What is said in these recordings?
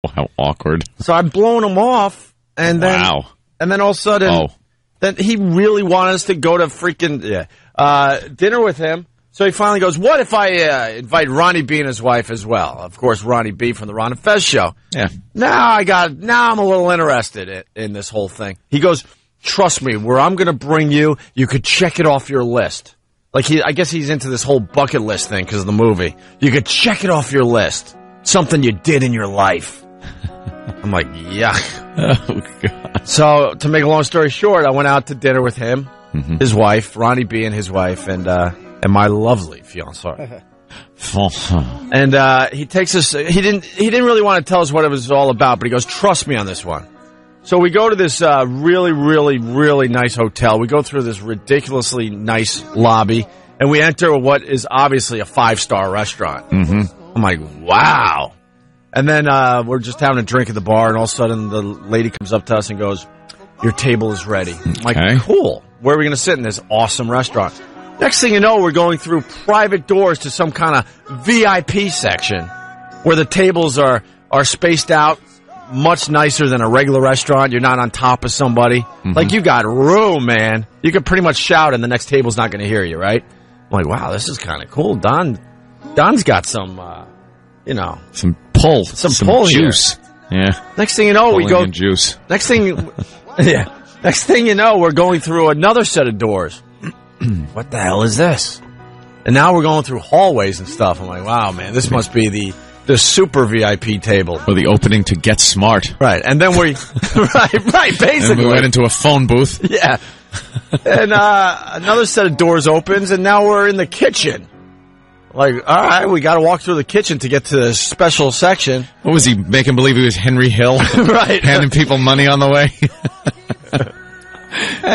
Oh, how awkward. So I'm blowing him off, and then all of a sudden, then he really wanted us to go to freaking dinner with him. So he finally goes, what if I invite Ronnie B and his wife as well? Of course, Ronnie B from the Ron and Fez show. Yeah. Now I'm a little interested in this whole thing. He goes, trust me, where I'm going to bring you, you could check it off your list. Like, I guess he's into this whole bucket list thing because of the movie. You could check it off your list. Something you did in your life. I'm like, yuck. Oh, God. So, to make a long story short, I went out to dinner with him, his wife, Ronnie B and his wife, and my lovely fiancée. And he takes us. He didn't really want to tell us what it was all about, but he goes, "Trust me on this one." So we go to this really, really, really nice hotel. We go through this ridiculously nice lobby, and we enter what is obviously a 5-star restaurant. Mm-hmm. I'm like, wow. And then we're just having a drink at the bar, and all of a sudden the lady comes up to us and goes, "Your table is ready." I'm like, cool. Where are we going to sit in this awesome restaurant? Next thing you know, we're going through private doors to some kind of VIP section where the tables are spaced out much nicer than a regular restaurant. You're not on top of somebody. Mm-hmm. Like, you got room, man. You could pretty much shout and the next table's not going to hear you, right? I'm like, wow, this is kind of cool. Don's got some, some pull. Some pull juice. Here. Yeah. Next thing you know, we go. Juice. Next thing you know, we're going through another set of doors. What the hell is this? And now we're going through hallways and stuff. I'm like, wow, man, this must be the super VIP table. Or the opening to Get Smart. Right. And then right, basically. And we went into a phone booth. Yeah. And another set of doors opens, and now we're in the kitchen. Like, all right, we got to walk through the kitchen to get to the special section. What was he, making believe he was Henry Hill? Right. Handing people money on the way?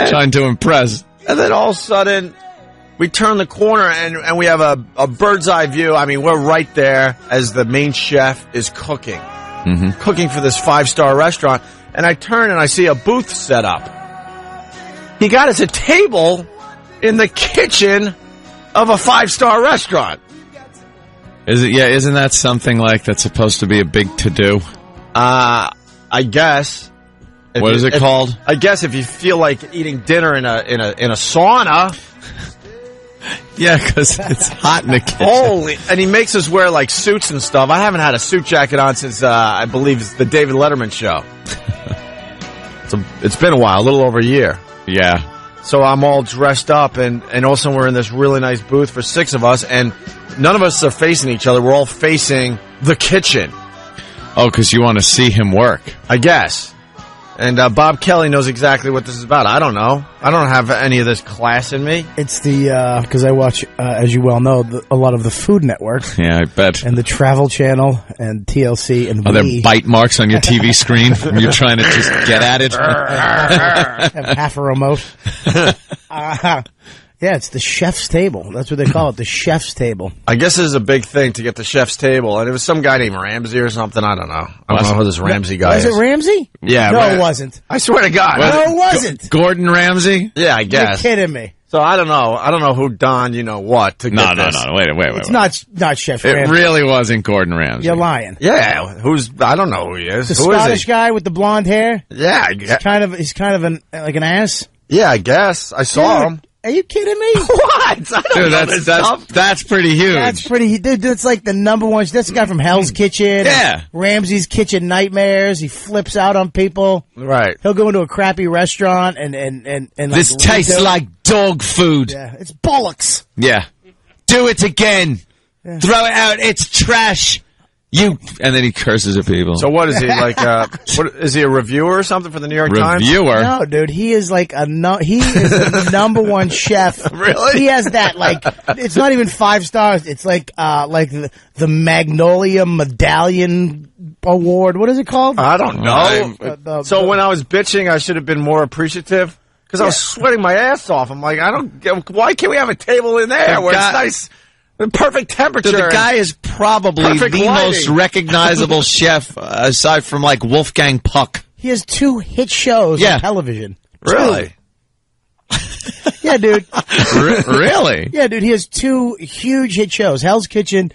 Trying to impress. And then all of a sudden, we turn the corner and we have a bird's eye view. I mean, we're right there as the main chef is cooking. Mm-hmm. Cooking for this 5-star restaurant. And I turn and I see a booth set up. He got us a table in the kitchen of a 5-star restaurant. Is it? Yeah, isn't that something like that's supposed to be a big to-do? I guess. What is it called? I guess if you feel like eating dinner in a sauna. Yeah, because it's hot in the kitchen. Holy! And he makes us wear like suits and stuff. I haven't had a suit jacket on since I believe it's the David Letterman show. It's been a while, a little over a year. Yeah. So I'm all dressed up, and also we're in this really nice booth for 6 of us, and none of us are facing each other. We're all facing the kitchen. Oh, because you want to see him work. I guess. And Bob Kelly knows exactly what this is about. I don't know. I don't have any of this class in me. It's because I watch, as you well know, a lot of the Food Network. Yeah, I bet. And the Travel Channel and TLC and Are there bite marks on your TV screen when you're trying to just get at it? Have half a remote. Yeah, it's the chef's table. That's what they call it, the chef's table. I guess this is a big thing to get the chef's table. And it was some guy named Ramsey or something. I don't know. I don't know who this Ramsey guy is. Was it Ramsey? Yeah. No, it wasn't. I swear to God. No, it wasn't. Gordon Ramsey? Yeah, I guess. You're kidding me. So I don't know. I don't know who Don, what, to get this. No. Wait. It's not Chef Ramsey. It really wasn't Gordon Ramsey. You're lying. Yeah. I don't know who he is. The who Scottish is he? guy with the blonde hair? Yeah. He's kind of like an ass? Yeah, I guess. I saw him. Are you kidding me? What? Dude, that's pretty huge. That's pretty. Dude, that's like the number one. That's the guy from Hell's Kitchen. Yeah. Ramsey's Kitchen Nightmares. He flips out on people. Right. He'll go into a crappy restaurant and this like, tastes like dog food. Yeah, it's bollocks. Yeah. Do it again. Yeah. Throw it out. It's trash. And then he curses at people. So what is he like? What is he, a reviewer or something for the New York Times? Reviewer? No, dude. He is like he is the number one chef. Really? He has that it's not even 5 stars. It's like the Magnolia Medallion Award. What is it called? I don't know. So when I was bitching, I should have been more appreciative because I was sweating my ass off. I'm like, why can't we have a table in there where it's nice? Perfect temperature. The guy is probably the most recognizable chef aside from like Wolfgang Puck. He has 2 hit shows on television. Really? Yeah, dude. Really? Yeah, dude. He has 2 huge hit shows: Hell's Kitchen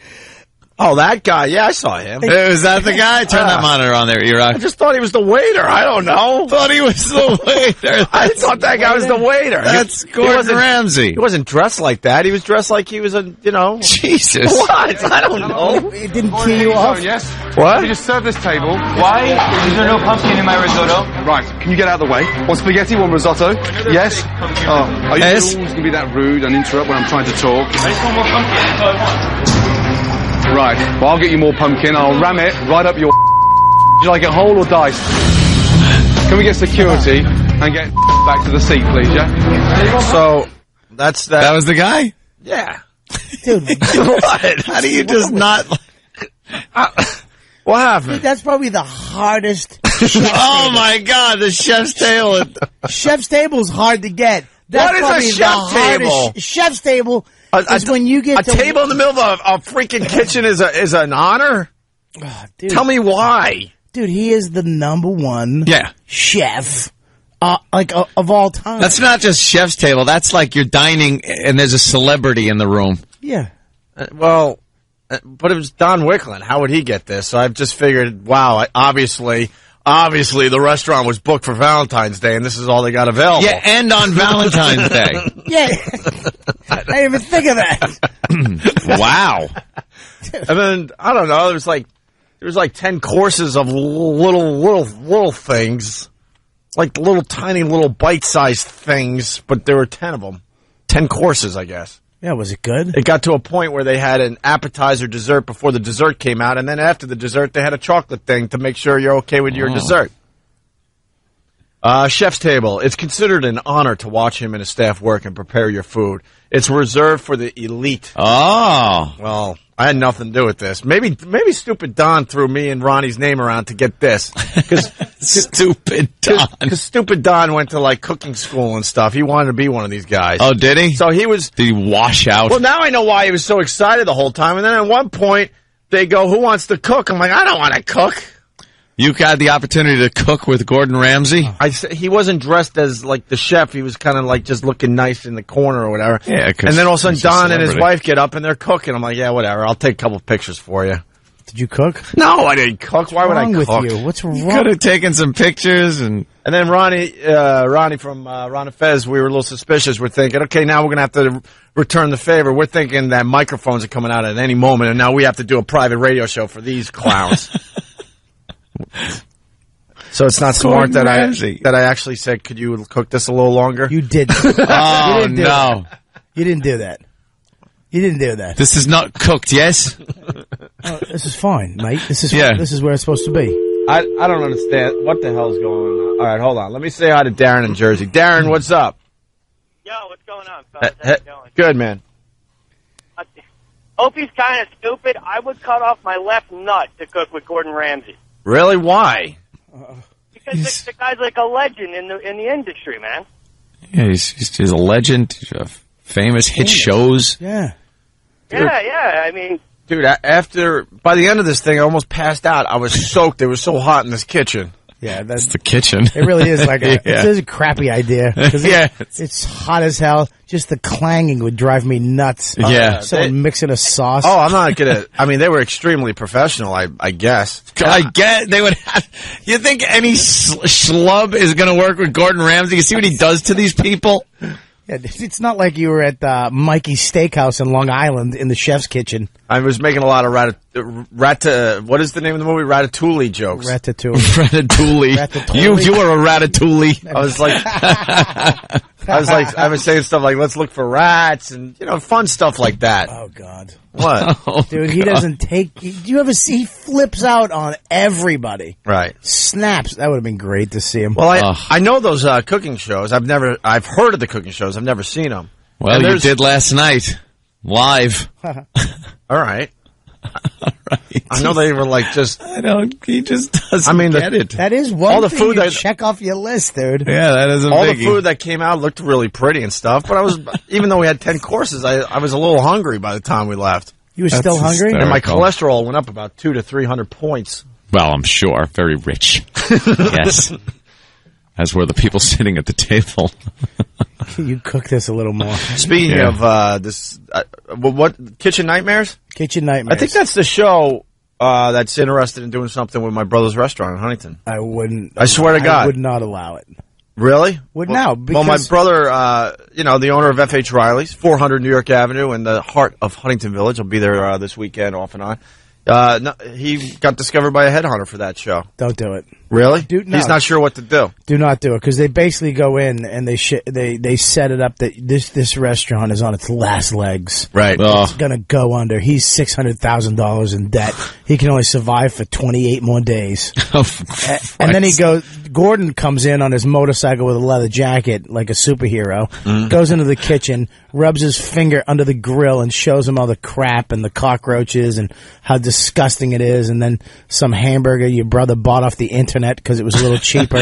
Oh, that guy. Yeah, I saw him. Is that the guy? Turn that monitor on there, E-Rock. I just thought he was the waiter. I don't know. Thought he was the waiter. I thought that guy was the waiter. That's Gordon Ramsay. He wasn't dressed like that. He was dressed like he was Jesus. What? I don't know. It didn't key you off. Yes. What? You just serve this table. Why is there no pumpkin in my risotto? Right. Can you get out of the way? One spaghetti, one risotto. Yes. Oh, are you Yes. always going to be that rude and interrupt when I'm trying to talk? I just want more pumpkin. That's all I want. Right. Well, I'll get you more pumpkin. I'll ram it right up your. Would you like it whole or diced? Can we get security and get back to the seat, please? Yeah. So that's that. That was the guy? Yeah. Dude, What? How do you just not... What happened? that's probably the hardest. Oh, my God, the chef's table. Chef's table's hard to get. That's What is a probably chef's the hardest table? Chef's table is when you get a to table in the middle of a freaking kitchen is an honor. Dude, Tell me why. dude, he is the number one Yeah. chef, of all time. That's not just chef's table. That's like you're dining and there's a celebrity in the room. yeah. But it was Don Wicklund. How would he get this? So I've just figured, wow, obviously the restaurant was booked for Valentine's Day, and this is all they got available. Yeah, and on Valentine's Day. Yeah. I didn't even think of that. Wow. And then I don't know. There was like 10 courses of little things, like little tiny little bite-sized things, but there were 10 of them. 10 courses, I guess. Yeah, was it good? It got to a point where they had an appetizer dessert before the dessert came out, and then after the dessert, they had a chocolate thing to make sure you're okay with your dessert. Chef's table. It's considered an honor to watch him and his staff work and prepare your food. It's reserved for the elite. Oh. Well, I had nothing to do with this. Maybe stupid Don threw me and Ronnie's name around to get this. Stupid Don. Because stupid Don went to like cooking school and stuff. He wanted to be one of these guys. Oh, did he? So he was. Did he wash out? Well, now I know why he was so excited the whole time. And then at one point, they go, "Who wants to cook?" I'm like, "I don't want to cook." You had the opportunity to cook with Gordon Ramsay? He wasn't dressed as like the chef. He was kind of like just looking nice in the corner or whatever. Yeah, 'cause and then all of a sudden, he's a Don and his celebrity. wife get up and they're cooking. I'm like, "Yeah, whatever. I'll take a couple of pictures for you." Did you cook? No, I didn't cook. Why would I What's cook? wrong with you? What's You wrong? could have taken some pictures and... And then Ronnie from Ron and Fez, we were a little suspicious. We're thinking, okay, now we're going to have to return the favor. We're thinking that microphones are coming out at any moment, and now we have to do a private radio show for these clowns. So it's not smart Gordon Ramsay. that I actually said, could you cook this a little longer? You didn't. Oh, You didn't do no. You didn't do that. You didn't do that. This is not cooked, yes? This is fine, mate. This is Yeah. This is where it's supposed to be. I don't understand. What the hell's going on? All right, hold on. Let me say hi to Darren in Jersey. Darren, what's up? Yo, what's going on, fellas? How's it going? Good, man. Opie's kind of stupid. I would cut off my left nut to cook with Gordon Ramsay. Really? Why? Because the guy's like a legend in the industry, man. Yeah, he's a legend. He's famous, hit shows. Yeah. Yeah. I mean, Dude, by the end of this thing, I almost passed out. I was soaked. It was so hot in this kitchen. Yeah, It's the kitchen. it really is like Yeah. it is a crappy idea. 'Cause Yeah. it's hot as hell. Just the clanging would drive me nuts. Yeah. Someone mixing a sauce. Oh, I'm not gonna. I mean, they were extremely professional. I guess. I get they would have. You think any schlub is going to work with Gordon Ramsay? You see what he does to these people? Yeah, it's not like you were at Mikey's Steakhouse in Long Island in the chef's kitchen. I was making a lot of what is the name of the movie? Ratatouille jokes. Ratatouille. Ratatouille. Ratatouille. You were a ratatouille. I was saying stuff like, let's look for rats and, fun stuff like that. Oh, God. What? Oh, Dude, he doesn't take... Do you ever see... He flips out on everybody. Right. Snaps. That would have been great to see him. Well, I know those cooking shows. I've heard of the cooking shows. I've never seen them. Well, you did last night. Live. All right. I know they were like just... He just doesn't get it. That is one all the thing food you that- check off your list, dude. Yeah, that is a All biggie. the food that came out looked really pretty and stuff, but even though we had 10 courses, I was a little hungry by the time we left. You were still hungry? hysterical. And my cholesterol went up about 200 to 300 points. Well, I'm sure. Very rich. Yes. as were the people sitting at the table. You cook this a little more. Speaking of this, what Kitchen Nightmares? Kitchen Nightmares. I think that's the show that's interested in doing something with my brother's restaurant in Huntington. I wouldn't. I swear to God. I would not allow it. Really? Would now? Well, my brother, the owner of F.H. Riley's, 400 New York Avenue in the heart of Huntington Village. I'll be there this weekend off and on. No, he got discovered by a headhunter for that show. Don't do it. Really? No. He's not sure what to do. Do not do it because they basically go in and they set it up that this restaurant is on its last legs. Right. It's gonna go under. He's $600,000 in debt. He can only survive for 28 more days. And then Gordon comes in on his motorcycle with a leather jacket like a superhero. Goes into the kitchen, rubs his finger under the grill, and shows him all the crap and the cockroaches and how disgusting it is. And then some hamburger your brother bought off the internet because it was a little cheaper.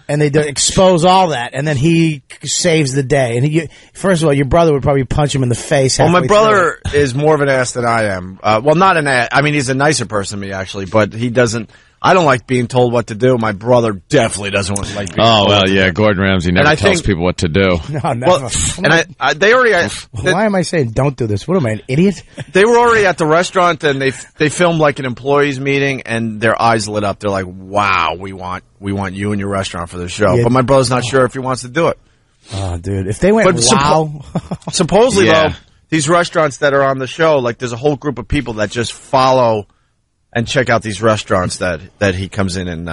And they expose all that, and then he saves the day. And first of all, your brother would probably punch him in the face. Well, my brother is more of an ass than I am. Well, not an ass. I mean, he's a nicer person than me, actually, but he doesn't. I don't like being told what to do. My brother definitely doesn't like being told what to do. Gordon Ramsay never tells people what to do. No, never. Well, and they already... Why am I saying don't do this? What am I, an idiot? They were already at the restaurant, and they filmed like an employees meeting, and their eyes lit up. They're like, wow, we want you in your restaurant for the show. Yeah. But my brother's not sure if he wants to do it. Oh, dude. If they went, supposedly, though, these restaurants that are on the show, like there's a whole group of people that just follow and check out these restaurants that he comes in and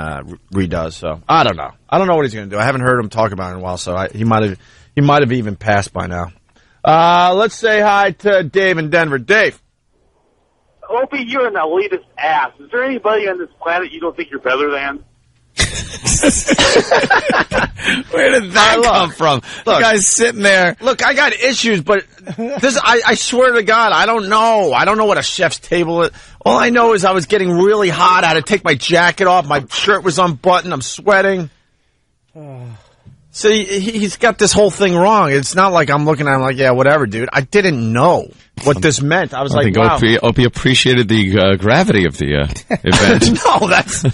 redoes. So I don't know. I don't know what he's going to do. I haven't heard him talk about it in a while, so he might have even passed by now. Let's say hi to Dave in Denver. Dave. Opie, you're an elitist ass. Is there anybody on this planet you don't think you're better than? Where did that come from? The guy's sitting there. Look, I got issues, but I swear to God, I don't know. I don't know what a chef's table is. All I know is I was getting really hot. I had to take my jacket off. My shirt was unbuttoned. I'm sweating. See, he's got this whole thing wrong. It's not like I'm looking at him like, yeah, whatever, dude. I didn't know what this meant. I was like, wow. Opie appreciated the gravity of the event. No, that's,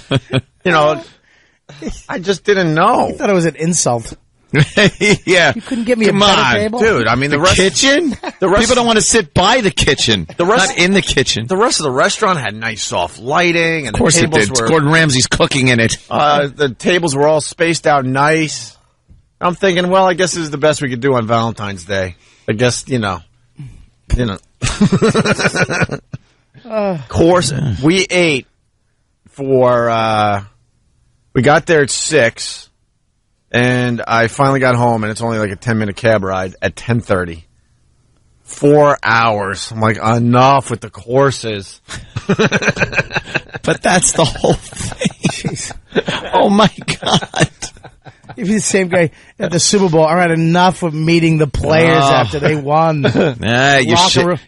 I just didn't know. I thought it was an insult. Yeah. You couldn't give me a better table? Dude, I mean, the kitchen? People don't want to sit by the kitchen. Not in the kitchen. The rest of the restaurant had nice soft lighting. And of course it did. Gordon Ramsay's cooking in it. The tables were all spaced out nice. I'm thinking, well, I guess this is the best we could do on Valentine's Day. I guess, course, we ate for, we got there at 6, and I finally got home, and it's only like a 10-minute cab ride at 10:30. 4 hours. I'm like, enough with the courses. But that's the whole thing. Jeez. Oh, my God. You'd be the same guy at the Super Bowl. All right, enough of meeting the players after they won.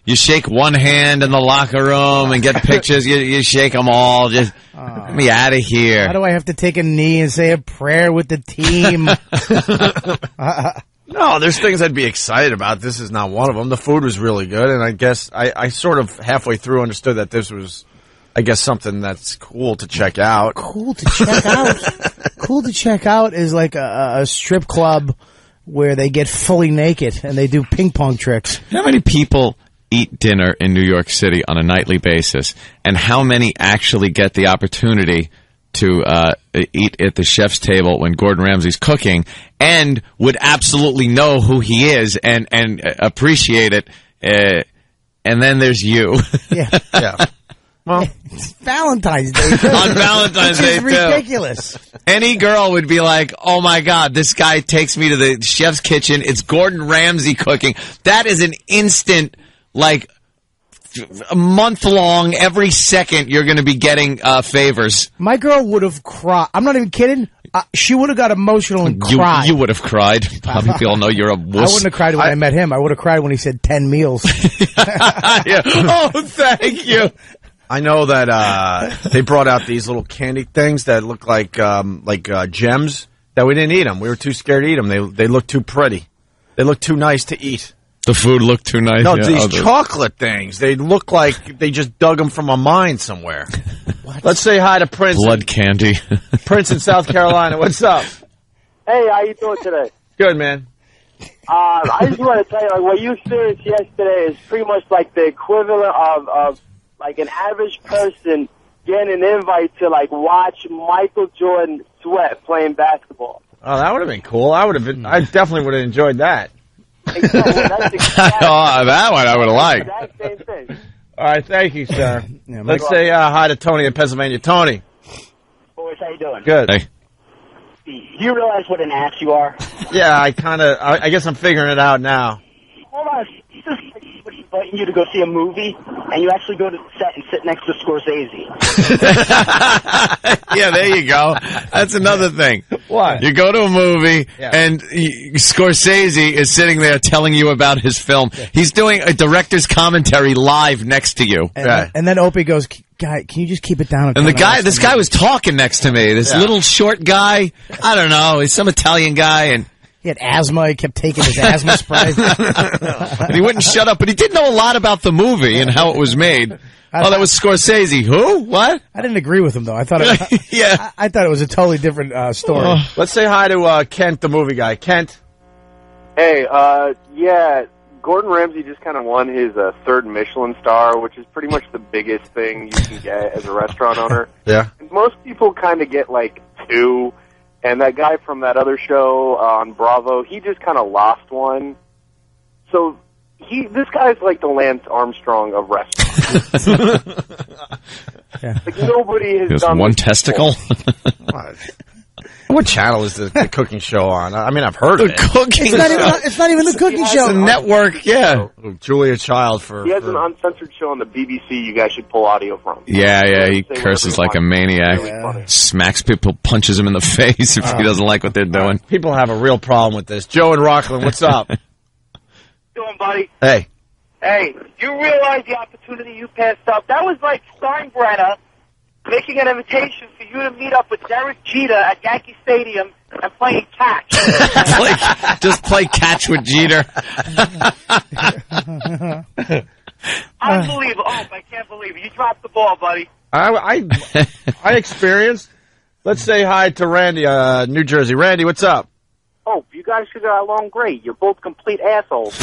You shake one hand in the locker room and get pictures. You shake them all. Just get me out of here. Why do I have to take a knee and say a prayer with the team? No, there's things I'd be excited about. This is not one of them. The food was really good, and I guess I sort of halfway through understood that this was, I guess, something that's cool to check out. Cool to check out? Cool to check out is like a strip club where they get fully naked and they do ping pong tricks. How many people eat dinner in New York City on a nightly basis, and how many actually get the opportunity to eat at the chef's table when Gordon Ramsay's cooking and would absolutely know who he is and appreciate it? And then there's you. Yeah. Well, it's Valentine's Day. On Valentine's Day, too. It's ridiculous. Any girl would be like, oh, my God, this guy takes me to the chef's kitchen. It's Gordon Ramsay cooking. That is an instant, like, a month long, every second you're going to be getting favors. My girl would have cried. I'm not even kidding. She would have got emotional and cried. You would have cried. Probably people know you're a wuss. I wouldn't have cried when I met him. I would have cried when he said 10 meals. Yeah. Oh, thank you. I know that they brought out these little candy things that look like gems that we didn't eat them. We were too scared to eat them. They look too pretty. They look too nice to eat. The food looked too nice. No, yeah. these chocolate things. They look like they just dug them from a mine somewhere. Let's say hi to Prince. Blood candy. Prince in South Carolina. What's up? Hey, how you doing today? Good, man. I just want to tell you, like, what you experienced yesterday is pretty much like the equivalent of like an average person getting an invite to like watch Michael Jordan sweat playing basketball. Oh, that would have been cool. I definitely would have enjoyed that. Exactly. That's exactly Oh, that one I would have liked. that same thing. All right, thank you, sir. Yeah, Let's say hi to Tony in Pennsylvania. Tony. Boys, how you doing? Good. Hey. Do you realize what an ass you are? Yeah, I guess I'm figuring it out now. Hold on. This is like inviting you to go see a movie, and you actually go to the set and sit next to Scorsese. Yeah, there you go. That's another thing. What? You go to a movie, Yeah. and Scorsese is sitting there telling you about his film. He's doing a director's commentary live next to you. And then Opie goes, "Guy, can you just keep it down?" And this guy was talking next to me. This little short guy. I don't know. He's some Italian guy, and He had asthma. He kept taking his asthma spray. and he wouldn't shut up. But he did know a lot about the movie and how it was made. Oh, that was Scorsese. Who? What? I didn't agree with him though. I thought Yeah. I thought it was a totally different story. Let's say hi to Kent, the movie guy. Kent. Hey, yeah, Gordon Ramsay just kind of won his third Michelin star, which is pretty much the biggest thing you can get as a restaurant owner. Yeah. Most people kind of get like 2, and that guy from that other show on Bravo, he just kind of lost one. So this guy's like the Lance Armstrong of restaurants. Like nobody has There's done one this testicle. What channel is the cooking show on? I mean, I've heard of it. Cooking. It's not even the cooking It's show. a network. Yeah. Julia Child for. He has an uncensored show on the BBC you guys should pull audio from. Yeah. He Say curses whatever like a you want. maniac. It's really funny. Smacks people, punches them in the face if he doesn't like what they're doing. People have a real problem with this. Joe in Rockland, what's up? Doing, buddy? Hey. Hey, you realize the opportunity you passed up? That was like Steinbrenner making an invitation for you to meet up with Derek Jeter at Yankee Stadium and playing catch. Just play catch with Jeter. Unbelievable. Oh, I can't believe it. You dropped the ball, buddy. I experienced. Let's say hi to Randy, New Jersey. Randy, what's up? Oh, you guys should get along great. You're both complete assholes.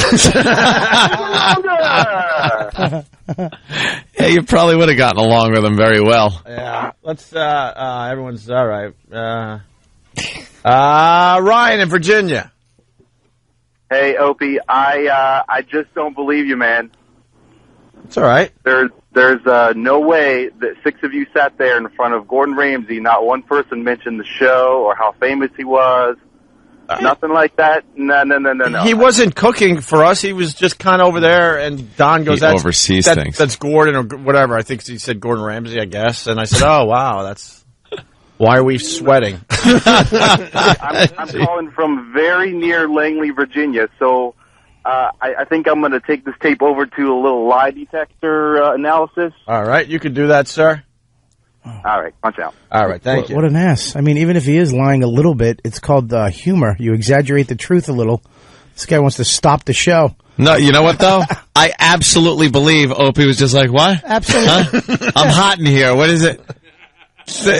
Yeah, you probably would have gotten along with him very well. Yeah. Let's, everyone's all right. Ryan in Virginia. Hey, Opie, I just don't believe you, man. It's all right. There's no way that 6 of you sat there in front of Gordon Ramsay. Not one person mentioned the show or how famous he was. Nothing like that. No. He wasn't cooking for us. He was just kind of over there, and Don goes, He oversees things. That's Gordon or whatever. I think he said Gordon Ramsay, I guess. And I said, oh, wow, that's... Why are we sweating? I'm calling from very near Langley, Virginia, so I think I'm going to take this tape over to a little lie detector analysis. All right, you can do that, sir. All right, punch out. All right, thank you. What an ass. I mean, even if he is lying a little bit, it's called humor. You exaggerate the truth a little. This guy wants to stop the show. No, you know what, though? I absolutely believe Opie was just like, what? Absolutely. Huh? I'm hot in here. What is it?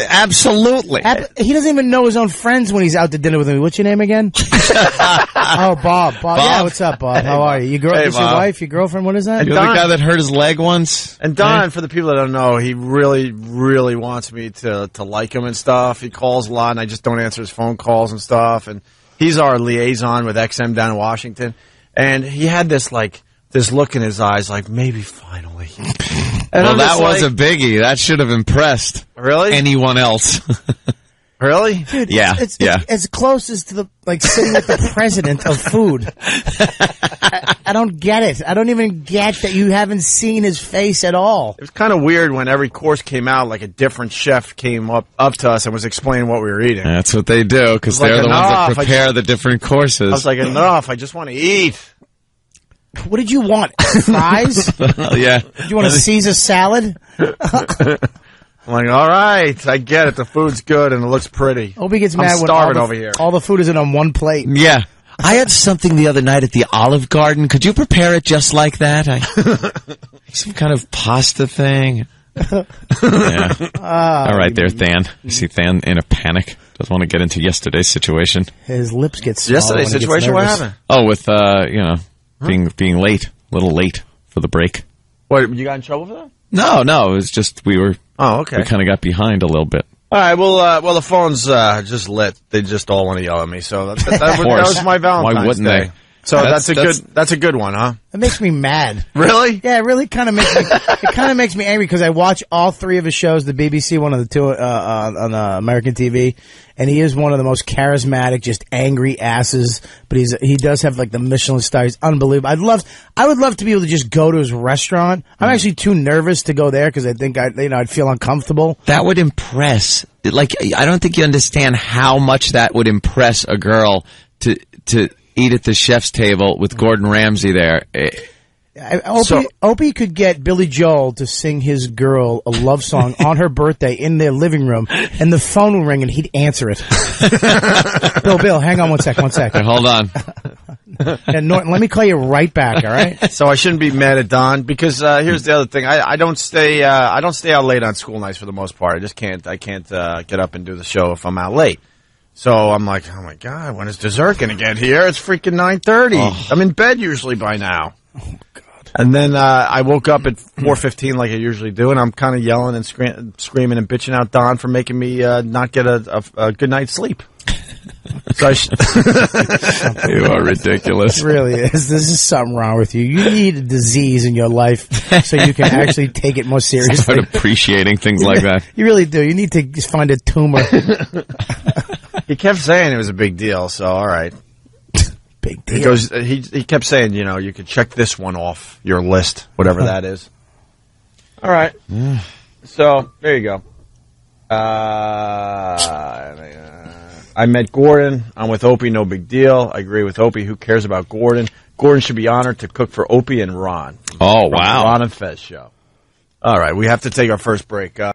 Absolutely. He doesn't even know his own friends when he's out to dinner with me. What's your name again? Oh, Bob. Yeah, what's up, Bob? How are you? Hey, Is your Bob. wife, your girlfriend? What is that? You're the guy that hurt his leg once? And Don, for the people that don't know, he really, really wants me to like him and stuff. He calls a lot, and I just don't answer his phone calls and stuff. And he's our liaison with XM down in Washington. And he had this look in his eyes, like, maybe finally. And Well, I'm that just was like, a biggie. That should have impressed Really? anyone else. Really? Dude, Yeah, it's yeah. as close as to the sitting with the president of food. I don't get it. I don't even get that you haven't seen his face at all. It was kind of weird when every course came out, like a different chef came up to us and was explaining what we were eating. That's what they do, because Like they're the ones that enough. prepare the different courses. I was like, enough, I just want to eat. What did you want? Fries? Yeah. Do you want a Caesar salad? I'm like, all right, I get it. The food's good and it looks pretty. Opie gets I'm mad when starving over here. all the food isn't on one plate. Yeah. I had something the other night at the Olive Garden. Could you prepare it just like that? Some kind of pasta thing. Yeah. All right there, Than. You see Than in a panic. Doesn't want to get into yesterday's situation. His lips get small. Yesterday's situation, what happened? Oh, with, being late. A little late for the break. What, you got in trouble for that? No, it was just we Oh, okay. We kind of got behind a little bit. All right, well, the phone's just lit. They just all want to yell at me, so that was my Valentine's Why wouldn't Day. they? So that's a good one, huh? It makes me mad. Really? Yeah, it really kind of makes me. It kind of makes me angry because I watch all three of his shows, the BBC one and the two on American TV, and he is one of the most charismatic, just angry asses. But he does have like the Michelin star. He's unbelievable. I would love to be able to just go to his restaurant. I'm actually too nervous to go there because I think I'd feel uncomfortable. That would impress. Like, I don't think you understand how much that would impress a girl to eat at the chef's table with Gorden Ramsay there. Opie could get Billy Joel to sing his girl a love song on her birthday in their living room, and the phone will ring and he'd answer it. Bill, hang on one sec. Hey, hold on. And Norton, let me call you right back, all right? So I shouldn't be mad at Don because here's the other thing. I don't stay out late on school nights for the most part. I can't get up and do the show if I'm out late. So I'm like, oh my God, when is dessert going to get here? It's freaking 9:30. Oh. I'm in bed usually by now. Oh God. And then I woke up at 4:15 like I usually do, and I'm kind of yelling and screaming and bitching out Don for making me not get a good night's sleep. So you are ridiculous. It really is. There's just something wrong with you. You need a disease in your life so you can actually take it more seriously. Start appreciating things like that. You really do. You need to just find a tumor. He kept saying it was a big deal, so all right. Big deal. He kept saying, you could check this one off your list, whatever that is. All right. So there you go. I met Gordon. I'm with Opie. No big deal. I agree with Opie. Who cares about Gordon? Gordon should be honored to cook for Opie and Ron. Oh, wow. Ron and Fez show. All right. We have to take our first break.